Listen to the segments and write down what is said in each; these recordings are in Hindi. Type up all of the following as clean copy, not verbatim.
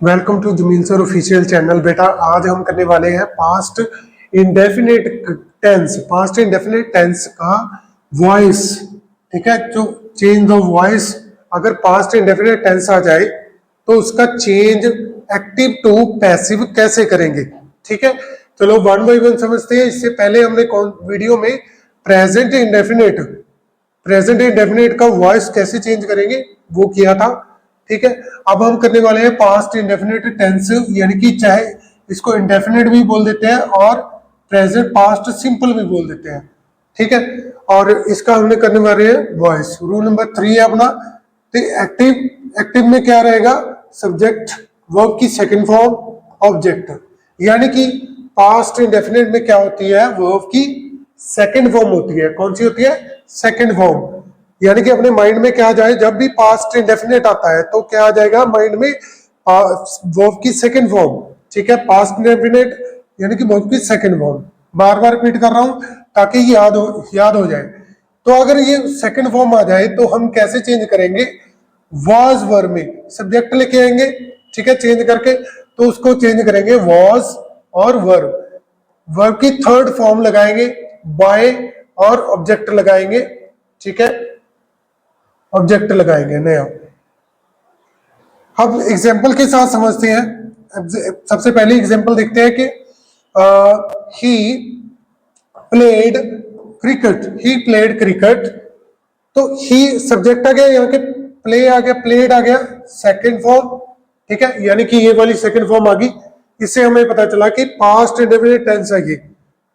Welcome to Jameel sir official channel. बेटा आज हम करने वाले हैं पास्ट इंडेफिनिट टेंस का वॉइस। ठीक है, जो चेंज ऑफ वॉइस, अगर पास्ट इंडेफिनिट टेंस आ जाए तो उसका चेंज एक्टिव टू पैसिव कैसे करेंगे। ठीक है, चलो वन बाय वन समझते हैं। इससे पहले हमने वीडियो में प्रेजेंट इंडेफिनिट का वॉइस कैसे चेंज करेंगे वो किया था। ठीक है, अब हम करने वाले हैं पास्ट इंडेफिनिट टेंस, यानी कि चाहे इसको इंडेफिनिट भी बोल देते हैं और प्रेजेंट पास्ट सिंपल भी बोल देते हैं। ठीक है, और इसका हमने करने वाले हैं वॉइस। रूल नंबर 3 है अपना। तो एक्टिव में क्या रहेगा? सब्जेक्ट, वर्ब की सेकंड फॉर्म, ऑब्जेक्ट। यानी कि पास्ट इंडेफिनिट में क्या होती है? वर्ब की सेकंड फॉर्म होती है। कौन सी होती है? Second form. यानी कि अपने माइंड में क्या जाए, जब भी पास्ट इंडेफिनिट आता है तो क्या आ जाएगा माइंड में? वर्ब की सेकंड फॉर्म। ठीक है, पास्ट इंडेफिनिट यानी कि वर्ब की सेकंड फॉर्म। बार बार रिपीट कर रहा हूं ताकि याद हो जाए। तो अगर ये सेकंड फॉर्म आ जाए तो हम कैसे चेंज करेंगे? वॉज वर्ब में सब्जेक्ट लेके आएंगे। ठीक है, चेंज करके तो उसको चेंज करेंगे वॉज और वर्ब। वर्ब की थर्ड फॉर्म लगाएंगे बाय और ऑब्जेक्ट लगाएंगे। ठीक है, ऑब्जेक्ट लगाएंगे नया। अब एग्जांपल के साथ समझते हैं। सबसे पहले एग्जांपल देखते हैं कि ही प्लेड क्रिकेट। तो ही सब्जेक्ट आ गया, यहाँ के प्ले आ गया, प्लेड आ गया सेकंड फॉर्म। ठीक है, यानी कि ये वाली सेकंड फॉर्म आ गई। इससे हमें पता चला कि पास्ट इंडेफिनिट टेंस है ये।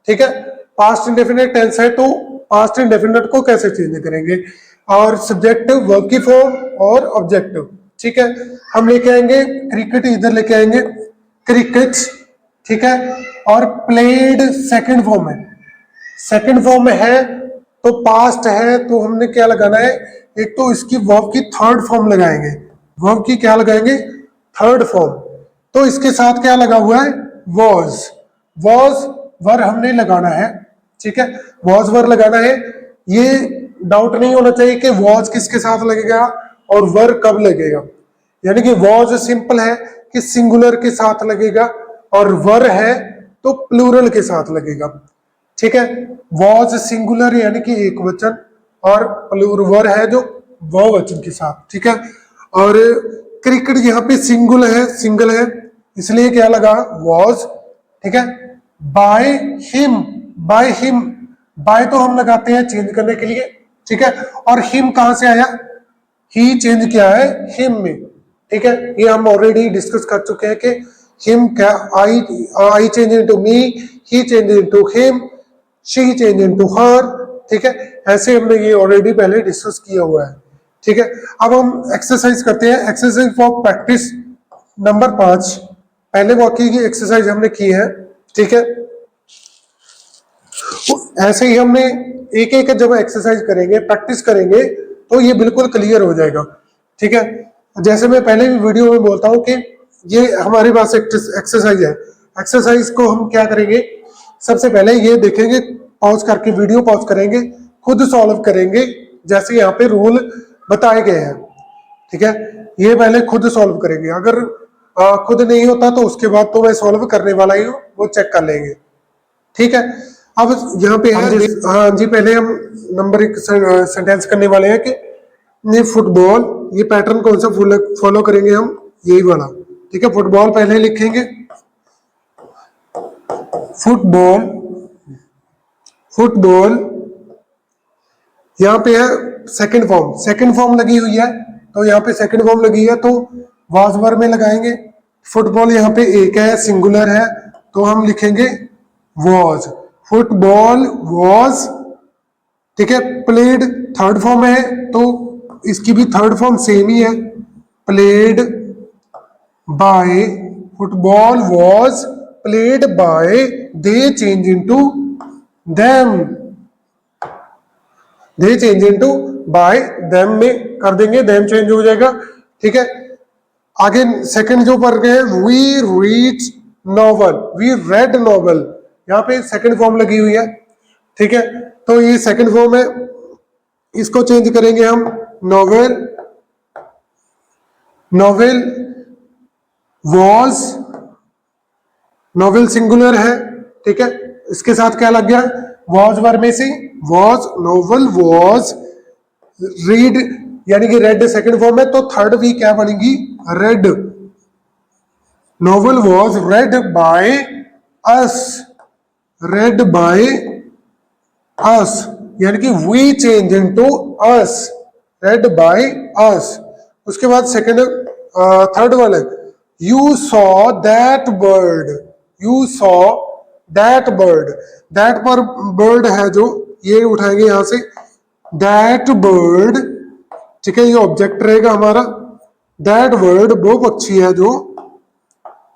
ठीक है, पास्ट इंडेफिनिट टेंस है तो पास्ट इंडेफिनिट को कैसे चेंज करेंगे? और सब्जेक्ट, वर्ब की फॉर्म और ऑब्जेक्टिव। ठीक है, हम लेके आएंगे क्रिकेट, इधर लेके आएंगे क्रिकेट। ठीक है, और प्लेड सेकंड फॉर्म है। सेकंड फॉर्म में है तो पास्ट है तो हमने क्या लगाना है? एक तो इसकी वर्ब की थर्ड फॉर्म लगाएंगे। वर्ब की क्या लगाएंगे? Third form. तो इसके साथ क्या लगा हुआ है? वॉज। वॉज वर हमने लगाना है। ठीक है, वॉज वर लगाना है। ये डाउट नहीं होना चाहिए कि वॉज किसके साथ लगेगा और वर कब लगेगा। यानी कि वॉज सिंपल है कि सिंगुलर के साथ लगेगा और वर है तो प्लूरल के साथ लगेगा। ठीक है, वॉज सिंगुलर यानी कि एक वचन और प्लूरल वर है जो बहुवचन के साथ। ठीक है, और क्रिकेट यहाँ पे सिंगल है इसलिए क्या लगा? वॉज। ठीक है, बाय हिम। बाय तो हम लगाते हैं चेंज करने के लिए। ठीक है, और हिम कहां से आया? ही चेंज किया है हिम में। ठीक है, ये हम ऑलरेडी डिस्कस कर चुके हैं कि हिम क्या, आई change into me, he change into him, she change into हर। ठीक है, ऐसे हमने ये ऑलरेडी पहले डिस्कस किया हुआ है। ठीक है, अब हम एक्सरसाइज करते हैं। Exercise for practice number 5। पहले वाक्य की एक्सरसाइज हमने की है। ठीक है, ऐसे ही हमने एक एक जब एक्सरसाइज करेंगे, प्रैक्टिस करेंगे तो ये बिल्कुल क्लियर हो जाएगा। ठीक है, जैसे मैं पहले भी वीडियो में बोलता हूं कि ये हमारे पास एक्सरसाइज है। एक्सरसाइज को हम क्या करेंगे? सबसे पहले ये देखेंगे, पॉज करके वीडियो पॉज करेंगे, खुद सॉल्व करेंगे जैसे यहाँ पे रूल बताए गए हैं। ठीक है, ये पहले खुद सॉल्व करेंगे। अगर खुद नहीं होता तो उसके बाद तो मैं सॉल्व करने वाला ही हूँ, वो चेक कर लेंगे। ठीक है, अब यहाँ पे है हाँ जी, पहले हम नंबर 1 सेंटेंस करने वाले हैं कि ये फुटबॉल, ये पैटर्न कौन सा फॉलो करेंगे हम? यही वाला। ठीक है, फुटबॉल पहले लिखेंगे, फुटबॉल यहाँ पे है सेकंड फॉर्म लगी हुई है। तो यहाँ पे सेकंड फॉर्म लगी है तो वाज वर्ब में लगाएंगे। फुटबॉल यहाँ पे एक है, सिंगुलर है, तो हम लिखेंगे वॉज। Football was. ठीक है, प्लेड थर्ड फॉर्म है तो इसकी भी थर्ड फॉर्म सेम ही है, played by. Football was played by, they change into them, they change into bye them में कर देंगे, देम चेंज हो जाएगा। ठीक है, आगे सेकंड जो पढ़ गए, we read novel, we read novel, यहाँ पे सेकंड फॉर्म लगी हुई है। ठीक है, तो ये सेकंड फॉर्म है, इसको चेंज करेंगे हम नॉवेल। वॉज, नोवेल सिंगुलर है, ठीक है, इसके साथ क्या लग गया, वॉज वर्ब में से वॉज, नोवेल वॉज, रीड यानी कि रेड सेकंड फॉर्म है, तो थर्ड वी क्या बनेगी, read, novel was read by us, read by us, यानी कि we change into us, read by us. उसके बाद सेकंड थर्ड वाला, you saw that bird, you saw that bird, that पर बर्ड है जो, ये उठाएंगे यहां से, दैट बर्ड, ठीक है, ये ऑब्जेक्ट रहेगा हमारा, दैट बर्ड वो पक्षी है जो,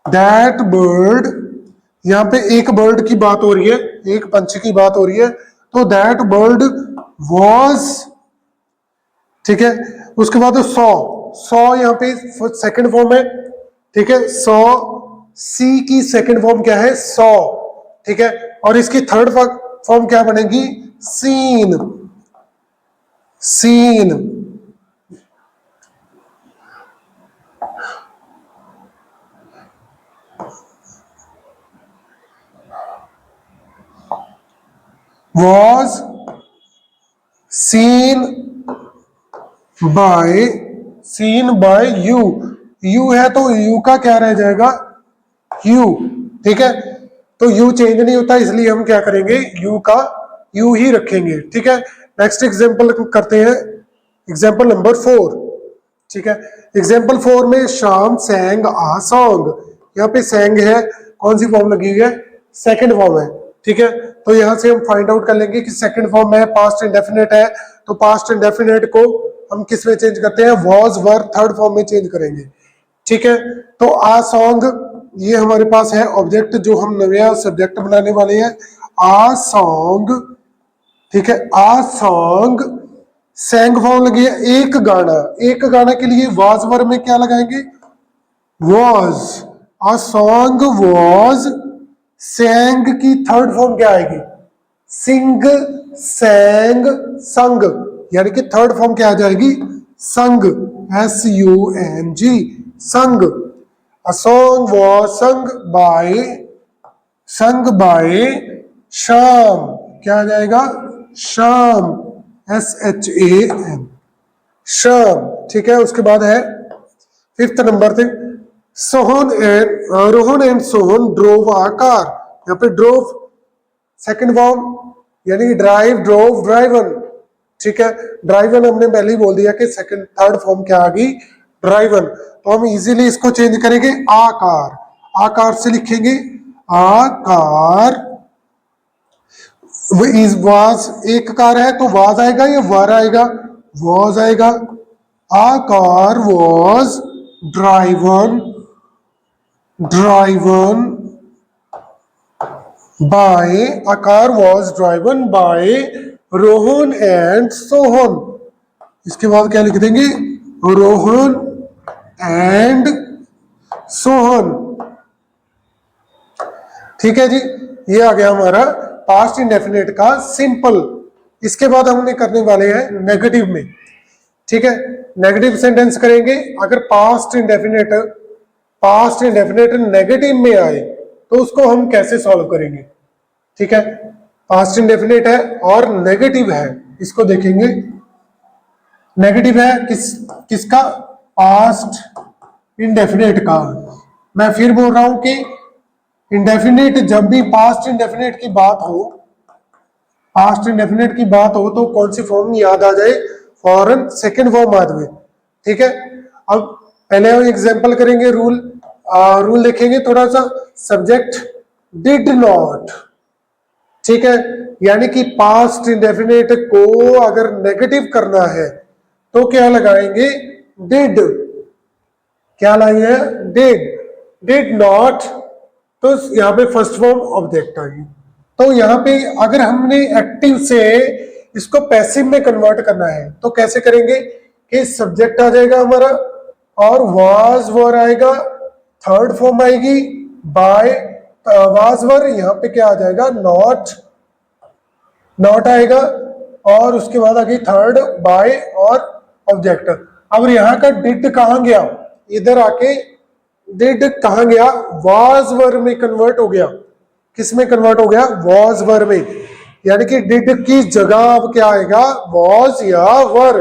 दैट बर्ड, यहां पे एक बर्ड की बात हो रही है, एक पंछी की बात हो रही है, तो दैट बर्ड वॉज, ठीक है। उसके बाद सॉ, सॉ यहाँ पे सेकंड फॉर्म है, ठीक है, सॉ, सी की सेकंड फॉर्म क्या है, सॉ, ठीक है, और इसकी थर्ड फॉर्म क्या बनेगी, seen, seen, was seen by, seen by you, you है तो you का क्या रह जाएगा, you, ठीक है, तो you चेंज नहीं होता, इसलिए हम क्या करेंगे, you का you ही रखेंगे, ठीक है। नेक्स्ट एग्जांपल करते हैं, एग्जांपल नंबर 4, ठीक है, एग्जांपल 4 में शाम सैंग आ सॉन्ग, यहाँ पे सैंग है, कौन सी फॉर्म लगी हुई है, सेकंड फॉर्म है, ठीक है, तो यहां से हम फाइंड आउट कर लेंगे कि सेकंड फॉर्म है, पास्ट इंडेफिनिट है, तो पास्ट इंडेफिनिट को हम किस में चेंज करते हैं, वॉज वर थर्ड फॉर्म में चेंज करेंगे, ठीक है। तो आ सॉन्ग ये हमारे पास है ऑब्जेक्ट जो हम नया सब्जेक्ट बनाने वाले हैं, आ सॉन्ग, ठीक है, आ सॉन्ग, सैंग फॉर्म लगी है, एक गाना, एक गाना के लिए वॉज वर्ब में क्या लगाएंगे, वॉज, आ सॉन्ग वॉज, सैंग की थर्ड फॉर्म क्या आएगी, सिंग, सैंग, संग, यानी कि थर्ड फॉर्म क्या आ जाएगी, संग, SUNG, संग, a song was sung by शाम, क्या आ जाएगा, शाम, SHAM, शाम, ठीक है। उसके बाद है फिफ्थ नंबर थे, Sohan and Rohan and Sohan drove a car, यहाँ पे ड्रोव सेकंड फॉर्म, यानी कि ड्राइव, ड्रोव, ड्राइवन, ठीक है, ड्राइवन हमने पहले ही बोल दिया कि सेकंड थर्ड फॉर्म क्या आ गई, ड्राइवन, तो हम इजीली इसको चेंज करेंगे, आकार, आकार से लिखेंगे, आकार, इज वाज एक कार है तो वाज आएगा या वर आएगा, वॉज आएगा, आकार was driven, driven by, a car was driven by Rohan and Sohan, इसके बाद क्या लिख देंगे, रोहन एंड सोहन, ठीक है जी, ये आ गया हमारा पास्ट इंडेफिनिट का सिंपल। इसके बाद हमने करने वाले हैं नेगेटिव में, ठीक है, नेगेटिव सेंटेंस करेंगे, अगर पास्ट इंडेफिनिट नेगेटिव में आए तो उसको हम कैसे सॉल्व करेंगे, ठीक है, पास्ट इंडेफिनिट है और नेगेटिव है, इसको देखेंगे, नेगेटिव है किसका, पास्ट इंडेफिनिट का। मैं फिर बोल रहा हूं कि इंडेफिनिट जब भी पास्ट इंडेफिनिट की बात हो, पास्ट इंडेफिनिट की बात हो तो कौन सी फॉर्म याद आ जाए, फॉरन सेकंड फॉर्म आ जाए, ठीक है। अब पहले हम एग्जांपल करेंगे, रूल देखेंगे थोड़ा सा, सब्जेक्ट डिड नॉट, ठीक है, यानी कि पास्ट इंडेफिनिट को अगर नेगेटिव करना है तो क्या लगाएंगे, डिड, क्या लाएंगे, डिड नॉट, तो यहाँ पे फर्स्ट फॉर्म ऑब्जेक्ट आ गई। तो यहाँ पे अगर हमने एक्टिव से इसको पैसिव में कन्वर्ट करना है तो कैसे करेंगे, कि सब्जेक्ट आ जाएगा हमारा और वाज वर आएगा, थर्ड फॉर्म आएगी बाय, वाज वर, यहाँ पे क्या आ जाएगा, नॉट आएगा, और उसके बाद आ गई थर्ड बाय और ऑब्जेक्ट। अब यहाँ का डिड कहाँ गया, इधर आके डिड कहाँ गया, वाज वर्ब में कन्वर्ट हो गया। किस में कन्वर्ट हो गया, वाज वर्ब में। यानी कि डिड की जगह अब क्या आएगा, वाज या वर,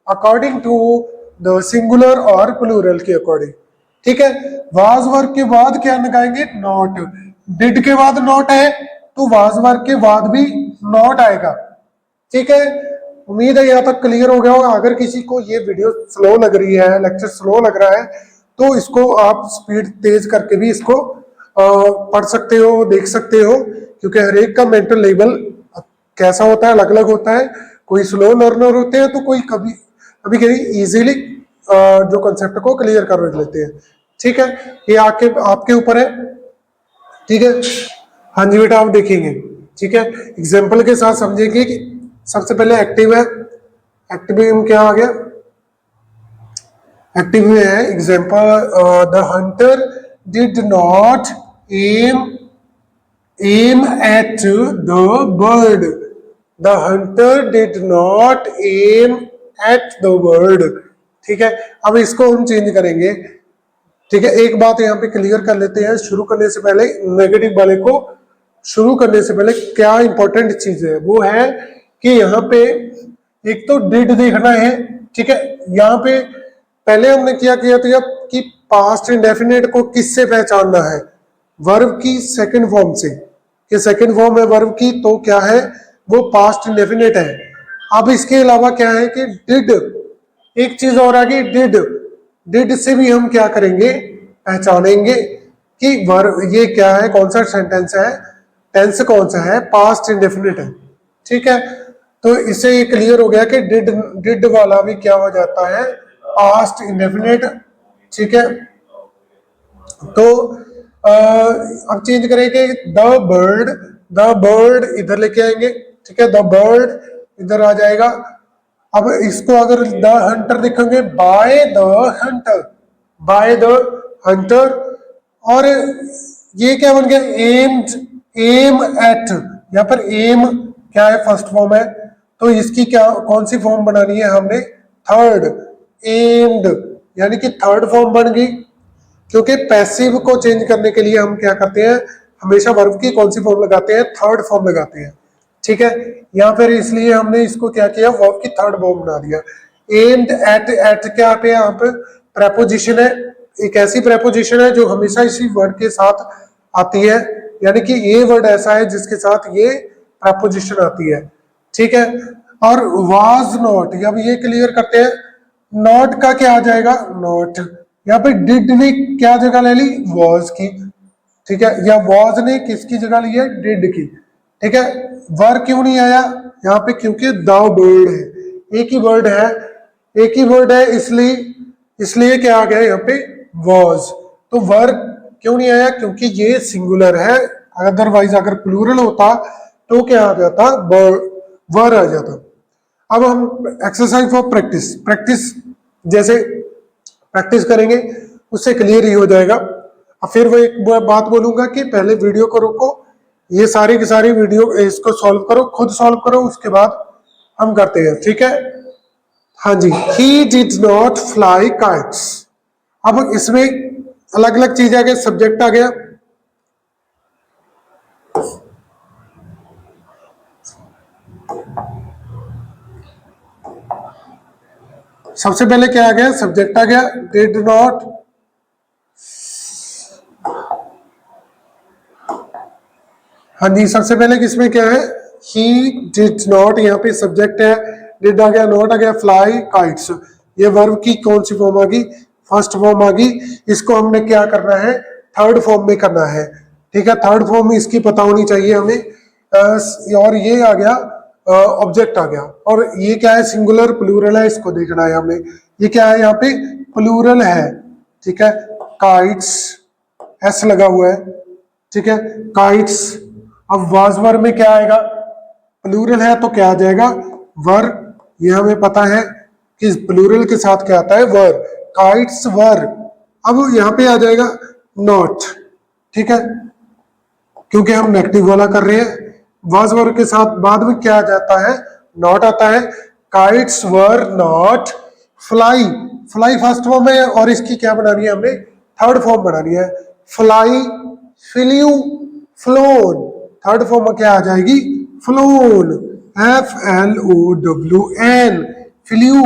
अकॉर्डिंग टू द सिंगुलर और प्लूरल के अकॉर्डिंग। ठीक है, वाज वर्ब के बाद क्या लगाएंगे, नॉट। डिड के बाद नॉट है तो वाज वर्ब के बाद भी नॉट आएगा। ठीक है, उम्मीद है यहाँ तक क्लियर हो गया होगा। अगर किसी को ये वीडियो स्लो लग रही है, लेक्चर स्लो लग रहा है, तो इसको आप स्पीड तेज करके भी इसको पढ़ सकते हो, देख सकते हो, क्योंकि हर एक का मेंटल लेवल कैसा होता है, अलग अलग होता है। कोई स्लो लर्नर होते हैं तो कोई कभी कभी कभी इजीली जो कंसेप्ट को क्लियर कर लेते हैं। ठीक है, ये आपके ऊपर है। ठीक है, हाँ जी बेटा, आप देखेंगे। ठीक है, एग्जाम्पल के साथ समझेंगे कि सबसे पहले एक्टिव है, एक्टिव में क्या आ गया, एक्टिव में है example, the hunter did not aim at the bird. The hunter did not aim at the bird. ठीक है, अब इसको हम चेंज करेंगे। ठीक है, एक बात यहाँ पे क्लियर कर लेते हैं, शुरू करने से पहले नेगेटिव वाले को शुरू करने से पहले क्या इंपॉर्टेंट चीज है, वो है कि यहाँ पे एक तो डिड देखना है। ठीक है, यहाँ पे पहले हमने क्या किया था कि पास्ट इंडेफिनिट को किससे पहचानना है, वर्ब की सेकंड फॉर्म से। कि सेकंड फॉर्म है वर्ब की तो क्या है, वो पास्ट इंडेफिनिट है। अब इसके अलावा क्या है कि डिड, एक चीज और आ गई, डिड से भी हम क्या करेंगे, पहचानेंगे कि वर्ब ये क्या है, कौन सा सेंटेंस है, टेंस कौन सा है, पास्ट इंडेफिनिट है। ठीक है, तो इससे ये क्लियर हो गया कि डिड वाला भी क्या हो जाता है, पास्ट इंडेफिनिट। ठीक है, तो अब चेंज करेंगे, द बर्ड इधर लेके आएंगे। ठीक है, द बर्ड इधर आ जाएगा। अब इसको अगर द हंटर देखेंगे, बाय द हंटर, और ये क्या बन गया, एम एट। यहाँ पर एम क्या है, फर्स्ट फॉर्म है, तो इसकी क्या कौन सी फॉर्म बनानी है हमने, थर्ड, एम्ड, यानी कि थर्ड फॉर्म बन गई। क्योंकि पैसिव को चेंज करने के लिए हम क्या करते हैं, हमेशा वर्ब की कौन सी फॉर्म लगाते हैं, थर्ड फॉर्म लगाते हैं। ठीक है, यहाँ पर इसलिए हमने इसको क्या किया, वर्ब की थर्ड फॉर्म बना दिया। एम्ड एट क्या पे यहाँ पे प्रेपोजिशन है, एक ऐसी प्रेपोजिशन है जो हमेशा इसी वर्ड के साथ आती है, यानी कि ये वर्ड ऐसा है जिसके साथ ये प्रेपोजिशन आती है। ठीक है, और वाज नॉट, अब ये क्लियर करते हैं, नॉट का क्या आ जाएगा, नॉट। यहाँ पे डिड ने क्या जगह ले ली, वॉज की। ठीक है, या वॉज ने किसकी जगह ली है, डिड की। ठीक है, वर क्यों नहीं आया यहाँ पे, क्योंकि द बर्ड है, एक ही वर्ड है, एक ही वर्ड है, इसलिए क्या आ गया यहाँ पे, वॉज। तो वर क्यों नहीं आया, क्योंकि ये सिंगुलर है, अदरवाइज अगर प्लूरल होता तो क्या आ जाता, वर आ जाता। अब हम एक्सरसाइज फॉर प्रैक्टिस जैसे प्रैक्टिस करेंगे उससे क्लियर ही हो जाएगा। अब फिर वो एक बात बोलूंगा कि पहले वीडियो को रोको, ये सारी की सारी वीडियो इसको सॉल्व करो, खुद सॉल्व करो, उसके बाद हम करते हैं। ठीक है, हाँ जी, he did not fly kites. अब इसमें अलग अलग चीज आ गया, सब्जेक्ट आ गया, सबसे पहले क्या आ गया, सब्जेक्ट आ गया, डिड नॉट। हाँ जी, सबसे पहले किसमें क्या है, ही डिड नॉट, यहाँ पे सब्जेक्ट है, डिड आ गया, नॉट आ गया, फ्लाई काइट्स, ये वर्ब की कौन सी फॉर्म आ गई, फर्स्ट फॉर्म आ गई। इसको हमने क्या करना है, थर्ड फॉर्म में करना है। ठीक है, थर्ड फॉर्म में इसकी पता होनी चाहिए हमें। और ये आ गया, ऑब्जेक्ट आ गया, और ये क्या है, सिंगुलर प्लूरल है, इसको देखना है हमें। ये क्या है, यहाँ पे प्लूरल है। ठीक है, काइट्स, एस लगा हुआ है। ठीक है, काइट्स। अब वाज वर्ब में क्या आएगा, प्लूरल है तो क्या आ जाएगा, वर। ये हमें पता है कि प्लूरल के साथ क्या आता है, वर, काइट्स वर। अब यहाँ पे आ जाएगा नॉट। ठीक है, क्योंकि हम नेगेटिव वाला कर रहे हैं, वाज वर्ब के साथ बाद में क्या आ जाता है, नॉट आता है। Kites were not fly, fly first form है, और इसकी क्या बनानी है हमने, थर्ड फॉर्म बनानी है। Fly, flu, phloem, third form में क्या आ जाएगी, phloem, FLOWN, flu,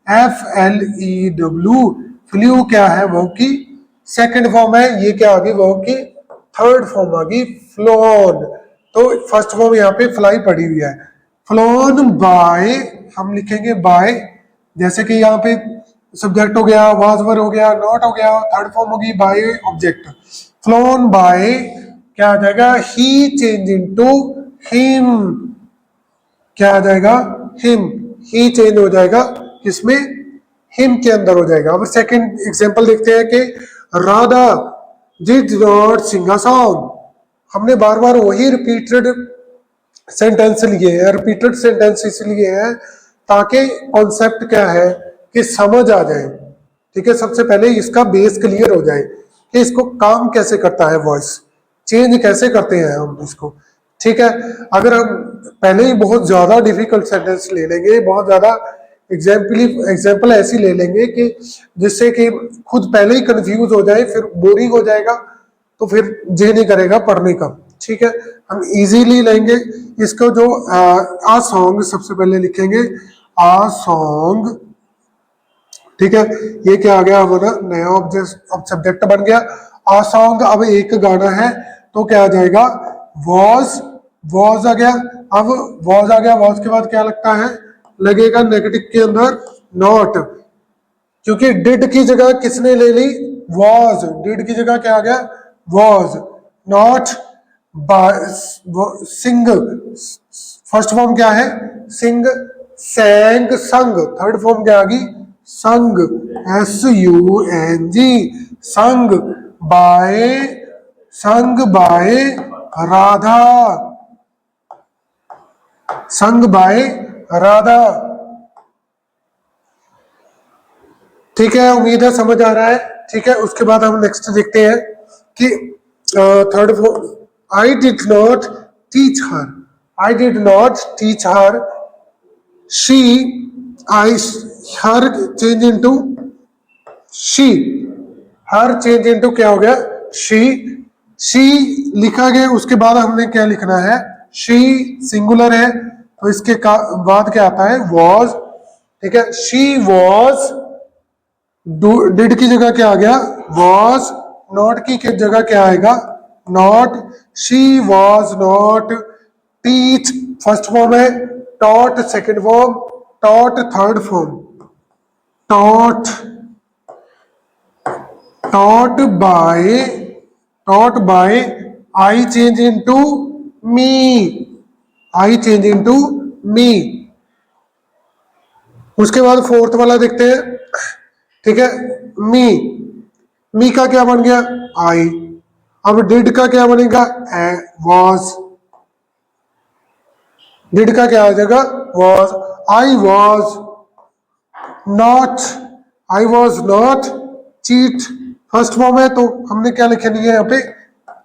FLEW, flu क्या है वर्ब की सेकंड फॉर्म है, ये क्या आ गई वर्ब की थर्ड फॉर्म आ गई फ्लोन। तो फर्स्ट फॉर्म यहाँ पे फ्लाई पड़ी हुई है। फ्लोन बाय, हम लिखेंगे बाय, जैसे कि यहाँ पे सब्जेक्ट हो गया, वाज वर हो गया, नॉट हो गया, थर्ड फॉर्म होगी बाय ऑब्जेक्ट। फ्लोन बाय क्या आ जाएगा, ही चेंज इनटू हिम, क्या आ जाएगा, हिम, ही चेंज हो जाएगा किसमें, हिम के अंदर हो जाएगा। अब सेकंड एग्जांपल देखते हैं कि Radha did not sing a song, हमने बार बार वही रिपीटेड सेंटेंस लिए हैं, रिपीटेड सेंटेंस इसलिए हैं ताकि कॉन्सेप्ट क्या है कि समझ आ जाए। ठीक है, सबसे पहले इसका बेस क्लियर हो जाए कि इसको काम कैसे करता है, वॉइस चेंज कैसे करते हैं हम इसको। ठीक है, अगर हम पहले ही बहुत ज्यादा डिफिकल्ट सेंटेंस ले लेंगे, बहुत ज्यादा एग्जाम्पल ऐसी ले लेंगे कि जिससे कि खुद पहले ही कंफ्यूज हो जाए, फिर बोरिंग हो जाएगा, तो फिर जे नहीं करेगा पढ़ने का। ठीक है, हम इजीली लेंगे इसको। जो आ सॉन्ग सबसे पहले लिखेंगे, आ सॉन्ग। ठीक है, ये क्या आ गया हमारा नया ऑब्जेक्ट, अब सब्जेक्ट बन गया आ सॉन्ग। अब एक गाना है तो क्या आ जाएगा, वॉज, वॉज आ गया। अब वॉज आ गया, वॉज के बाद क्या लगता है, लगेगा नेगेटिव के अंदर नॉट, क्योंकि डिड की जगह किसने ले ली, वॉज, डिड की जगह क्या आ गया, was. Not sing, first form क्या है, सिंग, सैंग, संग, थर्ड फॉर्म क्या आ गई, संग, SUNG, sung by, sung by Radha, sung by Radha. ठीक है, उम्मीद है समझ आ रहा है। ठीक है, उसके बाद हम नेक्स्ट देखते हैं कि third, I did not teach her, I did not teach her, she, I, her change into she, her change into क्या हो गया, शी, शी लिखा गया। उसके बाद हमने क्या लिखना है, शी सिंगुलर है तो इसके बाद क्या आता है, वॉज। ठीक है, शी वॉज, डिड की जगह क्या आ गया, वॉज, नॉट की जगह क्या आएगा, not, she was not, teach first form है, taught second form, taught third form, taught, taught by, taught by, I change into me, I change into me. उसके बाद फोर्थ वाला देखते हैं। ठीक है, मी, मी का क्या बन गया, आई। अब डिड का क्या बनेगा, वॉज, डिड का क्या आ जाएगा, was. I was not, I was not cheat, first form है तो हमने क्या लिखनी है यहाँ पे,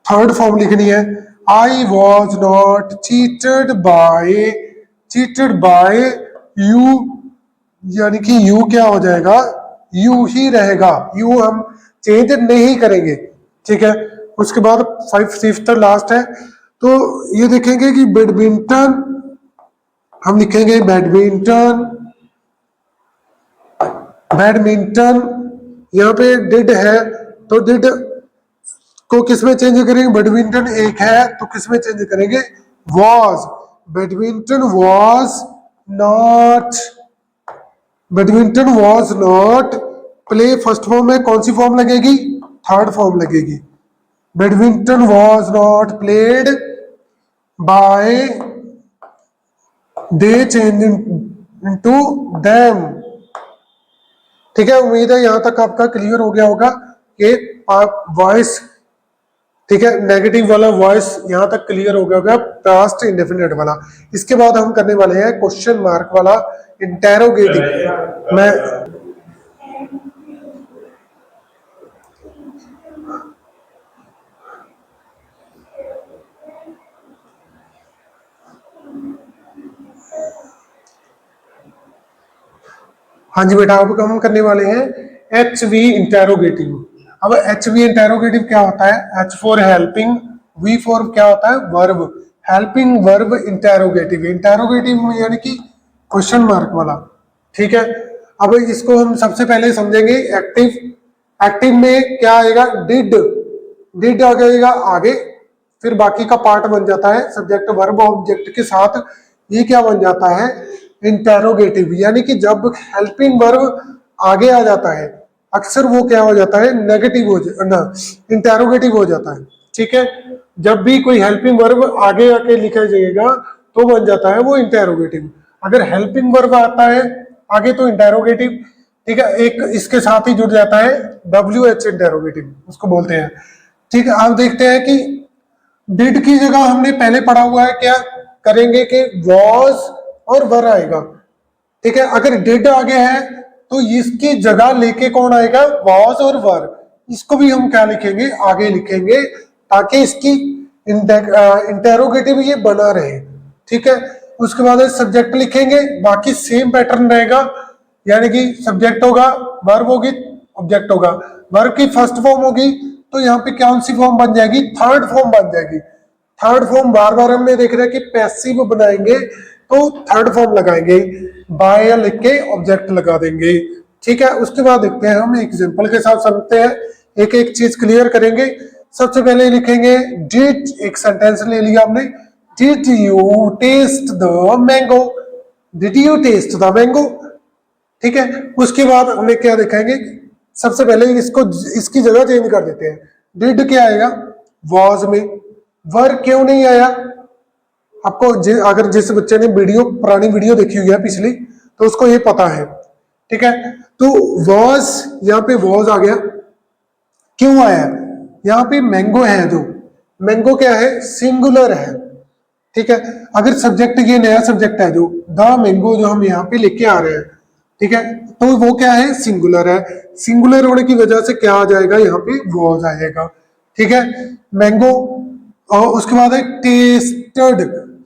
थर्ड फॉर्म लिखनी है। I was not cheated by, cheated by you, यानी कि यू क्या हो जाएगा, यू ही रहेगा, यू हम चेंज नहीं करेंगे। ठीक है, उसके बाद फिफ्थ लास्ट है, तो ये देखेंगे कि बैडमिंटन, हम लिखेंगे बैडमिंटन, बैडमिंटन, यहाँ पे डिड है तो डिड को किसमें चेंज करेंगे, बैडमिंटन एक है तो किसमें चेंज करेंगे, was, badminton was not, badminton was not play, first form में कौन सी फॉर्म लगेगी, थर्ड फॉर्म लगेगी। Badminton was not played by, they change into them. ठीक है, उम्मीद है यहां तक आपका क्लियर हो गया होगा कि आप वॉइस, ठीक है, नेगेटिव वाला वॉइस यहां तक क्लियर हो गया होगा, पास्ट इंडेफिनिट वाला। इसके बाद हम करने वाले हैं क्वेश्चन मार्क वाला इंटेरोगेटिव। मैं हाँ जी बेटा, अब हम करने वाले हैं HV इंटेरोगेटिव। अब एच वी इंटेरोगेटिव क्या होता है, H for helping, V for क्या होता है verb, helping verb interrogative, interrogative यानी कि क्वेश्चन मार्क वाला, ठीक है। अब इसको हम सबसे पहले समझेंगे एक्टिव, एक्टिव में क्या आएगा, डिड, डिड आ जाएगा आगे, फिर बाकी का पार्ट बन जाता है सब्जेक्ट वर्ब ऑब्जेक्ट के साथ, ये क्या बन जाता है इंटेरोगेटिव, यानी कि जब हेल्पिंग वर्ब आगे आ जाता है अक्सर वो क्या हो जाता है नेगेटिव हो ना, इंटेरोगेटिव हो जाता है, ठीक है। जब भी कोई हेल्पिंग वर्ब आगे आके लिखा जाएगा तो बन जाता है वो इंटेरोगेटिव, अगर हेल्पिंग वर्ब आता है आगे तो इंटेरोगेटिव, ठीक है। एक इसके साथ ही जुड़ जाता है डब्ल्यू एच इंटेरोगेटिव उसको बोलते हैं, ठीक है। आप देखते हैं कि डिड की जगह हमने पहले पढ़ा हुआ है क्या करेंगे कि वॉज और वर आएगा, ठीक है। अगर डिड आगे है तो इसकी जगह लेके कौन आएगा, वॉज और वर, इसको भी हम क्या लिखेंगे आगे लिखेंगे ताकि इसकी इंटेरोगेटिव ये बना रहे, ठीक है। उसके बाद सब्जेक्ट लिखेंगे, बाकी सेम पैटर्न रहेगा, यानी कि सब्जेक्ट होगा, वर्ब होगी, ऑब्जेक्ट होगा, वर्ब की फर्स्ट फॉर्म होगी तो यहाँ पे कौन सी फॉर्म बन जाएगी, थर्ड फॉर्म बन जाएगी। थर्ड फॉर्म बार बार हमने देख रहे हैं कि पैसिव बनाएंगे तो थर्ड फॉर्म लगाएंगे, बाय लिख के ऑब्जेक्ट लगा देंगे, ठीक है। उसके बाद देखते हैं हम एग्जांपल के साथ समझते हैं, एक एक चीज क्लियर करेंगे। सबसे पहले लिखेंगे डिड, एक सेंटेंस ले लिया हमने, did you taste the mango, did you taste the mango, ठीक है। उसके बाद हमें क्या दिखाएंगे, सबसे पहले इसको इसकी जगह चेंज कर देते हैं, डिड क्या आएगा वॉज में, वर क्यों नहीं आया, आपको अगर जिस बच्चे ने वीडियो पुरानी वीडियो देखी हुई है पिछली तो उसको ये पता है, ठीक है। तो वॉज, यहाँ पे वॉज आ गया, क्यों आया, यहाँ पे मैंगो है, जो मैंगो क्या है सिंगुलर है, ठीक है। अगर सब्जेक्ट ये नया सब्जेक्ट है जो द मैंगो जो हम यहाँ पे लेके आ रहे हैं, ठीक है, तो वो क्या है सिंगुलर है, सिंगुलर होने की वजह से क्या आ जाएगा यहाँ पे वॉज आएगा, ठीक है। मैंगो, और उसके बाद है टेस्टेड,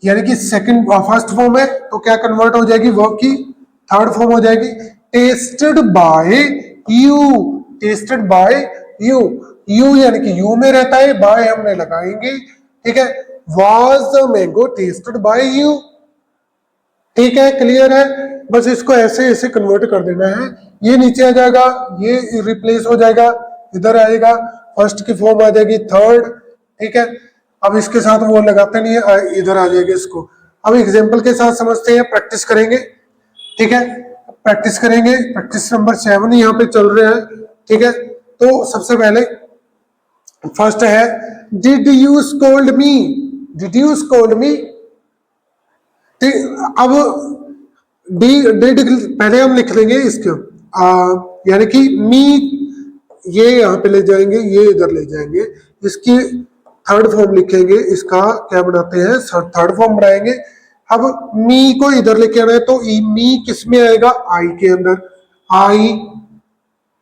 यानी कि सेकंड फर्स्ट फॉर्म है तो क्या कन्वर्ट हो जाएगी वर्ब की थर्ड फॉर्म हो जाएगी, tested by you, tested by you, you यानी कि यू में रहता है, बाय हमने लगाएंगे, ठीक है। Was the mango tested by you, ठीक है, क्लियर है। बस इसको ऐसे ऐसे कन्वर्ट कर देना है, ये नीचे आ जाएगा, ये रिप्लेस हो जाएगा, इधर आएगा, फर्स्ट की फॉर्म आ जाएगी थर्ड, ठीक है। अब इसके साथ वो लगाते नहीं है, इधर आ जाएगा इसको। अब एग्जांपल के साथ समझते हैं, प्रैक्टिस करेंगे, ठीक है, प्रैक्टिस करेंगे, प्रैक्टिस नंबर 7 यहाँ पे चल रहा है, ठीक है। तो सबसे पहले फर्स्ट है did you scold me, did you scold मी, अब डिड पहले हम लिख लेंगे इसको, यानी कि मी ये यहाँ पे ले जाएंगे, ये इधर ले जाएंगे, इसकी थर्ड फॉर्म लिखेंगे, इसका क्या बनाते हैं थर्ड फॉर्म बनाएंगे। अब मी को इधर लेके आना है तो मी किस में आएगा, आई के अंदर, आई,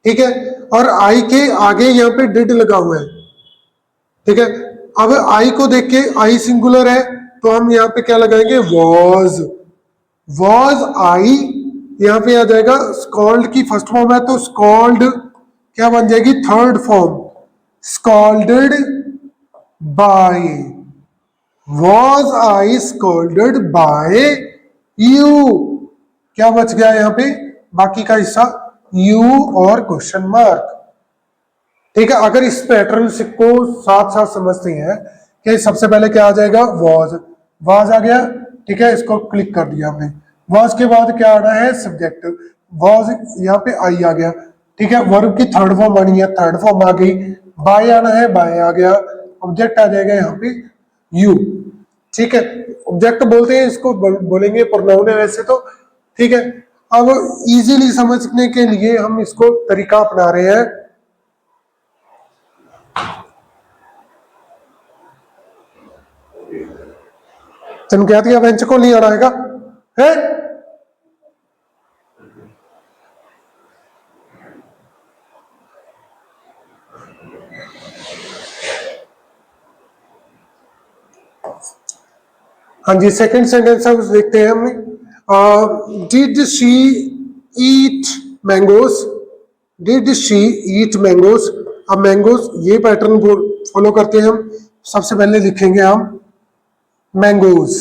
ठीक है। और आई के आगे यहाँ पे डिड लगा हुआ है, ठीक है। अब आई को देख के आई सिंगुलर है तो हम यहाँ पे क्या लगाएंगे वॉज, वॉज आई, यहाँ पे आ जाएगा स्कॉल्ड की फर्स्ट फॉर्म है तो स्कॉल्ड क्या बन जाएगी third form, scolded by, was I scolded by you, क्या बच गया यहाँ पे बाकी का हिस्सा यू और क्वेश्चन मार्क, ठीक है। अगर इस पैटर्न को साथ साथ समझते हैं कि सबसे पहले क्या आ जाएगा वॉज, वॉज आ गया, ठीक है, इसको क्लिक कर दिया हमने, वॉज के बाद क्या आना है सब्जेक्ट, वॉज यहाँ पे आई आ गया, ठीक है। वर्ब की थर्ड फॉर्म बनी है, थर्ड फॉर्म आ गई, बाय आना है, बाय आ गया, ऑब्जेक्ट आ जाएगा यहाँ पे यू, ठीक है। ऑब्जेक्ट बोलते हैं इसको, बोलेंगे प्रोनाउन है वैसे तो, ठीक है। अब इजीली समझने के लिए हम इसको तरीका अपना रहे हैं, तेन क्या दिया बेंच को नहीं आना है? हाँ जी, सेकंड सेंटेंस अब देखते हैं हमने, did she eat mangoes, did she eat mangoes, अब मैंगोज, ये पैटर्न फॉलो करते हैं हम। सबसे पहले लिखेंगे हम मैंगोज।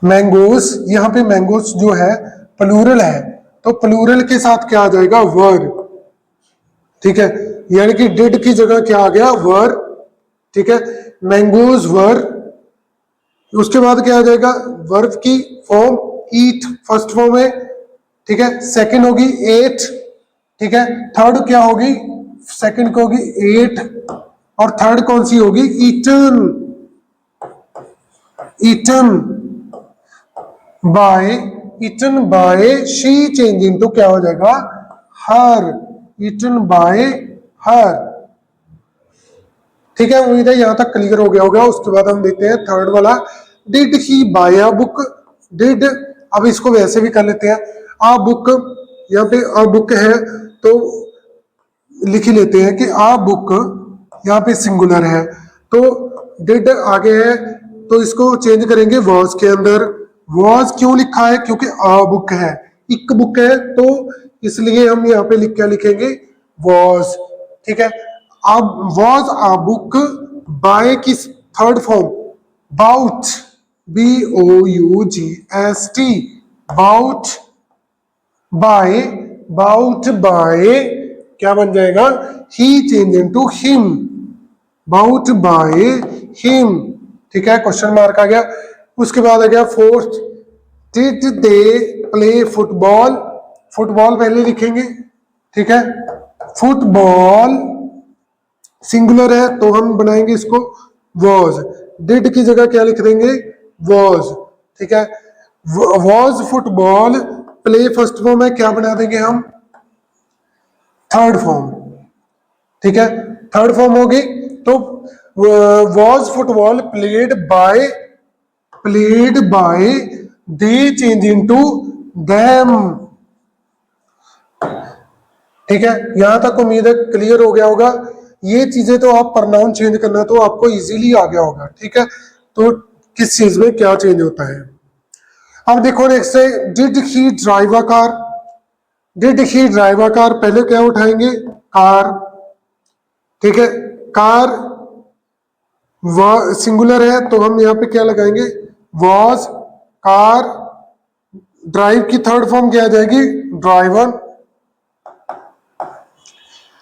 मैंगोज, यहाँ पे मैंगोज जो है प्लूरल है, तो प्लूरल के साथ क्या आ जाएगा, वर। ठीक है, यानी कि डिड की जगह क्या आ गया, वर। ठीक है, मैंगोज वर। उसके बाद क्या आ जाएगा, वर्ब की फॉर्म ईट फर्स्ट फॉर्म है। ठीक है, सेकंड होगी एट। ठीक है, थर्ड क्या होगी, सेकंड को होगी एट, और थर्ड कौन सी होगी, eaten. Eaten by, eaten by she change into क्या हो जाएगा, हर। ईटन बाय हर। ठीक है, उम्मीद है यहां तक क्लियर हो गया होगा। उसके बाद हम देखते हैं थर्ड वाला, did he buy a book. Did, अब इसको वैसे भी कर लेते हैं, आ बुक, यहाँ पे आ बुक है तो लिख ही लेते हैं कि आ बुक, यहाँ पे सिंगुलर है तो डिड आगे है, तो इसको चेंज करेंगे वॉज के अंदर। वॉज क्यों लिखा है, क्योंकि आ बुक है, एक बुक है, तो इसलिए हम यहाँ पे क्या लिखेंगे, वॉज। ठीक है, अब वॉज आ बुक बाय की third form bought, BOUGST, bought by, bought by क्या बन जाएगा, he change into him, bought by him. ठीक है, क्वेश्चन मार्क आ गया। उसके बाद आ गया fourth, did they play football. Football पहले लिखेंगे। ठीक है, फुटबॉल सिंगुलर है तो हम बनाएंगे इसको वॉज। डिड की जगह क्या लिख देंगे, वॉज। ठीक है, was football, play first form है, क्या बना देंगे हम, थर्ड फॉर्म। ठीक है, थर्ड फॉर्म होगी तो was football played by they change into them. ठीक है, यहां तक उम्मीद है क्लियर हो गया होगा। ये चीजें तो आप प्रोनाउन चेंज करना तो आपको इजीली आ गया होगा। ठीक है, तो किस चीज में क्या चेंज होता है। अब देखो नेक्स्ट है, did he drive a car. Did he drive a car, पहले क्या उठाएंगे, कार। ठीक है, कार सिंगुलर है तो हम यहाँ पे क्या लगाएंगे, वॉज। कार, ड्राइव की थर्ड फॉर्म क्या आ जाएगी, driven.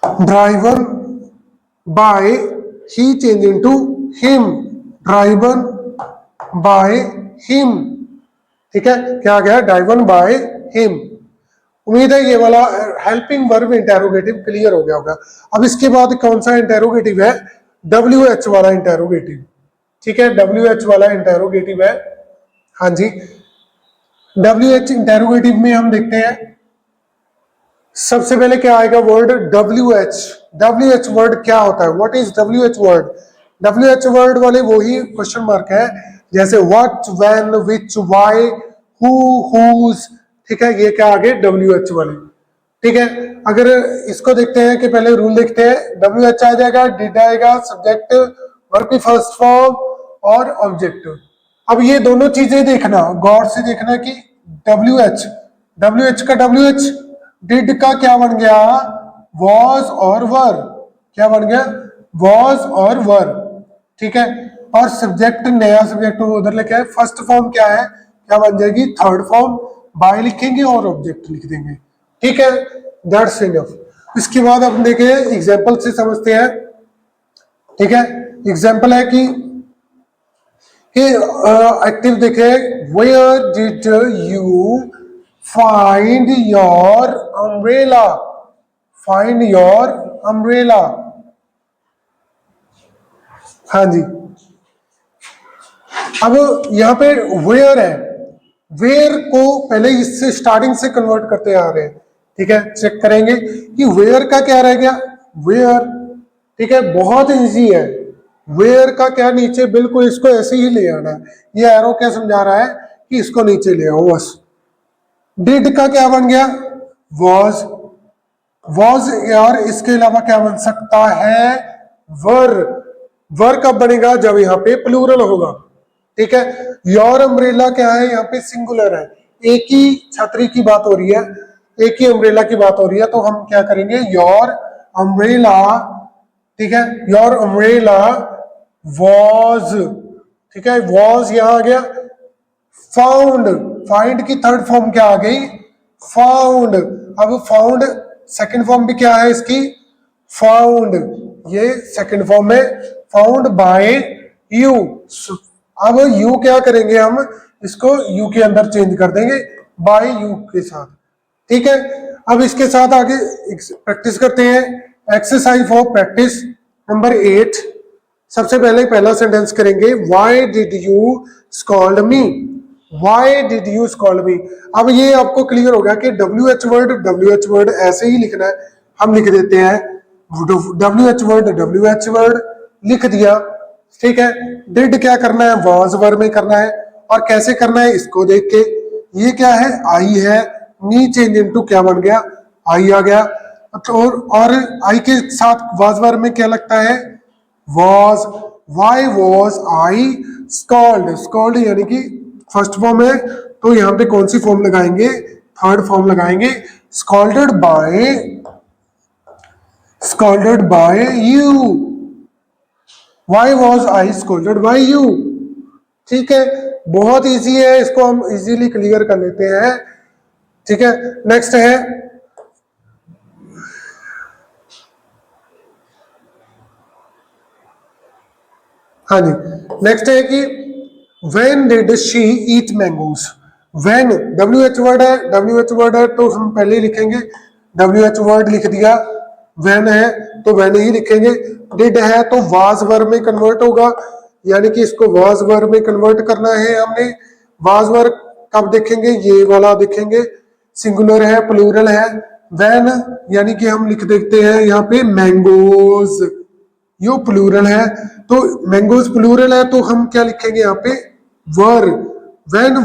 Driven by he change into him, driven by him. ठीक है, क्या आ गया, ड्राइवन बाय हिम। उम्मीद है ये वाला हेल्पिंग वर्ब इंटेरोगेटिव क्लियर हो गया होगा। अब इसके बाद कौन सा इंटेरोगेटिव है, WH वाला इंटेरोगेटिव। ठीक है, WH वाला इंटेरोगेटिव है। हाँ जी, WH इंटेरोगेटिव में हम देखते हैं सबसे पहले क्या आएगा, वर्ड WH। WH वर्ड क्या होता है, what is WH word. WH word वाले वही क्वेश्चन मार्क है, जैसे what, when, which, why, who, whose. ठीक है, ये क्या आगे WH वाले। ठीक है, अगर इसको देखते हैं कि पहले रूल देखते हैं, WH आ जाएगा, डिड आएगा, सब्जेक्ट, वर्ब की फर्स्ट फॉर्म और ऑब्जेक्ट। अब ये दोनों चीजें देखना, गौर से देखना कि WH का WH, डिड का क्या बन गया, वॉज और वर। क्या बन गया, वॉज और वर। ठीक है, और सब्जेक्ट, नया सब्जेक्ट उधर लेके आए, फर्स्ट फॉर्म क्या है, क्या बन जाएगी, थर्ड फॉर्म, बाय लिखेंगे और ऑब्जेक्ट लिख देंगे। ठीक है, दैट्स इनफ। इसके बाद हम देखें एग्जांपल से समझते हैं। ठीक है, एग्जांपल है कि एक्टिव देखे, where did you find your umbrella. Find your umbrella. हाँ जी, अब यहां पे वेयर है, वेयर को पहले इससे स्टार्टिंग से कन्वर्ट करते आ रहे हैं। ठीक है, चेक करेंगे कि वेयर का क्या रह गया, वेयर। ठीक है, बहुत इजी है। वेयर का क्या, नीचे बिल्कुल इसको ऐसे ही ले आना है। ये एरो क्या समझा रहा है कि इसको नीचे ले आओ बस। डिड का क्या बन गया, वॉज। वॉज, यार इसके अलावा क्या बन सकता है, वर। वर कब बनेगा, जब यहाँ पे प्लूरल होगा। ठीक है, योर अम्ब्रेला क्या है, यहाँ पे सिंगुलर है, एक ही छतरी की बात हो रही है। एक ही अम्ब्रेला की बात हो रही है, तो हम क्या करेंगे, योर अम्ब्रेला, ठीक है, योर अम्ब्रेला वॉज, ठीक है, वॉज यहां आ गया, फाउंड, फाइंड की थर्ड फॉर्म क्या आ गई, फाउंड। अब फाउंड सेकंड फॉर्म भी क्या है इसकी, फाउंड, ये सेकंड फॉर्म है, फाउंड बाय यू। अब यू क्या करेंगे, हम इसको यू के अंदर चेंज कर देंगे बाय यू के साथ, ठीक है। अब इसके साथ आगे प्रैक्टिस करते हैं, एक्सरसाइज फॉर प्रैक्टिस नंबर 8। सबसे पहले पहला सेंटेंस करेंगे, why did you scold me, why did you scold me. अब ये आपको क्लियर हो गया कि डब्ल्यू एच वर्ड ऐसे ही लिखना है, हम लिख देते हैं डब्ल्यू एच वर्ड लिख दिया, ठीक है। डिड क्या करना है, वाज वर्ब में करना है, और कैसे करना है इसको देख के, ये क्या है, आई है, नी चेंज इनटू क्या बन गया, आई आ गया, और आई के साथ वाज वर्ब में क्या लगता है, was, why was I scalded, scalded यानी कि फर्स्ट फॉर्म है, तो यहां पे कौन सी फॉर्म लगाएंगे, थर्ड फॉर्म लगाएंगे, scalded by you, why was I scalded by you, ठीक है। बहुत इजी है, इसको हम इजीली क्लियर कर लेते हैं, ठीक है। नेक्स्ट है, हाँ जी, नेक्स्ट है कि when did she eat mangoes, when W H word है, तो हम पहले ही लिखेंगे, डब्ल्यू एच वर्ड लिख दिया, when है तो when ही लिखेंगे, did है तो was वर्ब में कन्वर्ट होगा, यानी कि इसको was वर्ब में कन्वर्ट करना है हमने। was वर्ब कब देखेंगे, ये वाला देखेंगे, सिंगुलर है प्लूरल है, when यानी कि हम लिख देते हैं यहाँ पे मैंगोज, यो प्लूरल है, तो मैंगोज प्लूरल है, तो हम क्या लिखेंगे यहाँ पे, were, when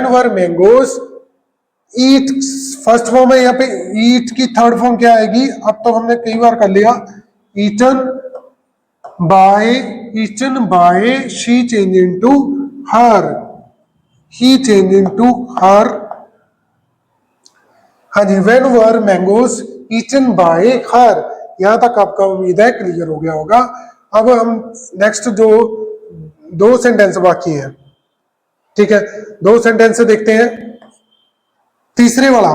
were mangoes eat, first form है यहाँ पे, ईट की थर्ड फॉर्म क्या आएगी, अब तो हमने कई बार कर लिया, eaten by she change into her, he change into her, हाँ जी, when were mangoes eaten by her. यहां तक आपका उम्मीद है क्लियर हो गया होगा। अब हम नेक्स्ट जो दो सेंटेंस बाकी हैं, ठीक है, दो सेंटेंस देखते हैं। तीसरे वाला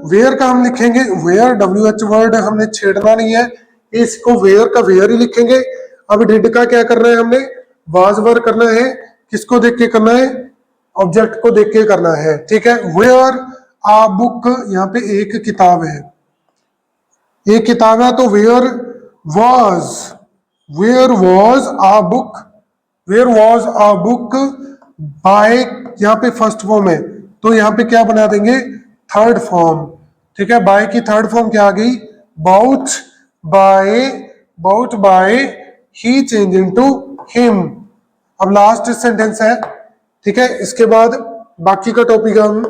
वेयर का हम लिखेंगे, वेयर डब्ल्यू एच वर्ड हमने छेड़ना नहीं है, इसको वेयर का वेयर ही लिखेंगे। अब डिड का क्या करना है, हमने वाज वर्ब करना है, किसको देख के करना है, ऑब्जेक्ट को देख के करना है, ठीक है। वेयर आ बुक, यहाँ पे एक किताब है, एक किताब है, तो where was a book by, यहाँ पे फर्स्ट फॉर्म है, तो यहाँ पे क्या बना देंगे, थर्ड फॉर्म, ठीक है। बाय की थर्ड फॉर्म क्या आ गई, bought bye he change into him. अब लास्ट सेंटेंस है, ठीक है, इसके बाद बाकी का टॉपिक हम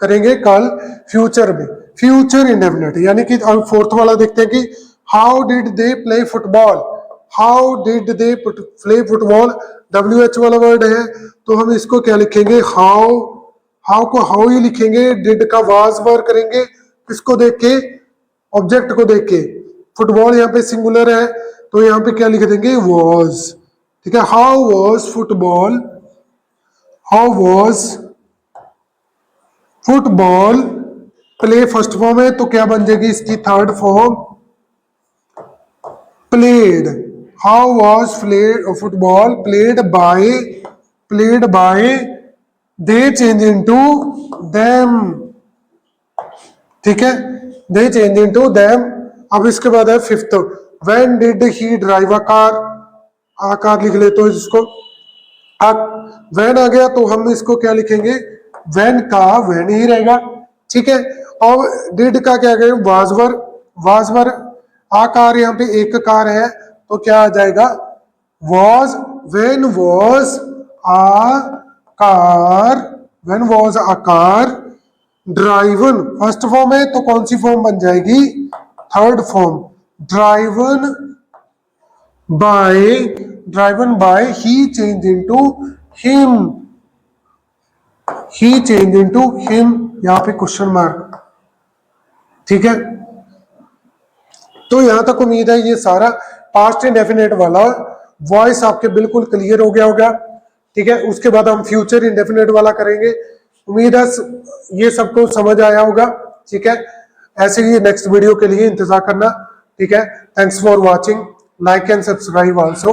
करेंगे कल फ्यूचर में, फ्यूचर इंडेफिनिट, यानी कि अब फोर्थ वाला देखते हैं कि how did they play football, W H वाला वर्ड है, तो हम इसको क्या लिखेंगे, हाउ को हाउ ही लिखेंगे, डिड का वाज वर्ब करेंगे, किसको देख के, ऑब्जेक्ट को देख के, फुटबॉल यहाँ पे सिंगुलर है, तो यहाँ पे क्या लिख देंगे, वॉज, ठीक है। How was football play first form है, तो क्या बन जाएगी इसकी third form, played. How was football played by they change into them, ठीक है, दे चेंज इनटू देम। अब इसके बाद है fifth, when did he drive a car, car लिख ले, तो इसको व्हेन आ गया, तो हम इसको क्या लिखेंगे, व्हेन का व्हेन ही रहेगा, ठीक है। और डिड का क्या करें, वाजवर आ कार, यहाँ पे एक कार है, तो क्या आ जाएगा, was, when was a car driven, first form है, तो कौन सी फॉर्म बन जाएगी, third form, driven by he change into him, यहाँ पे क्वेश्चन मार्क। ठीक है, तो यहां तक उम्मीद है ये सारा पास्ट इंडेफिनेट वाला वॉइस आपके बिल्कुल क्लियर हो गया होगा। ठीक है, उसके बाद हम फ्यूचर इंडेफिनेट वाला करेंगे। उम्मीद है ये सबको समझ आया होगा। ठीक है, ऐसे ही नेक्स्ट वीडियो के लिए इंतजार करना। ठीक है, thanks for watching, like and subscribe also.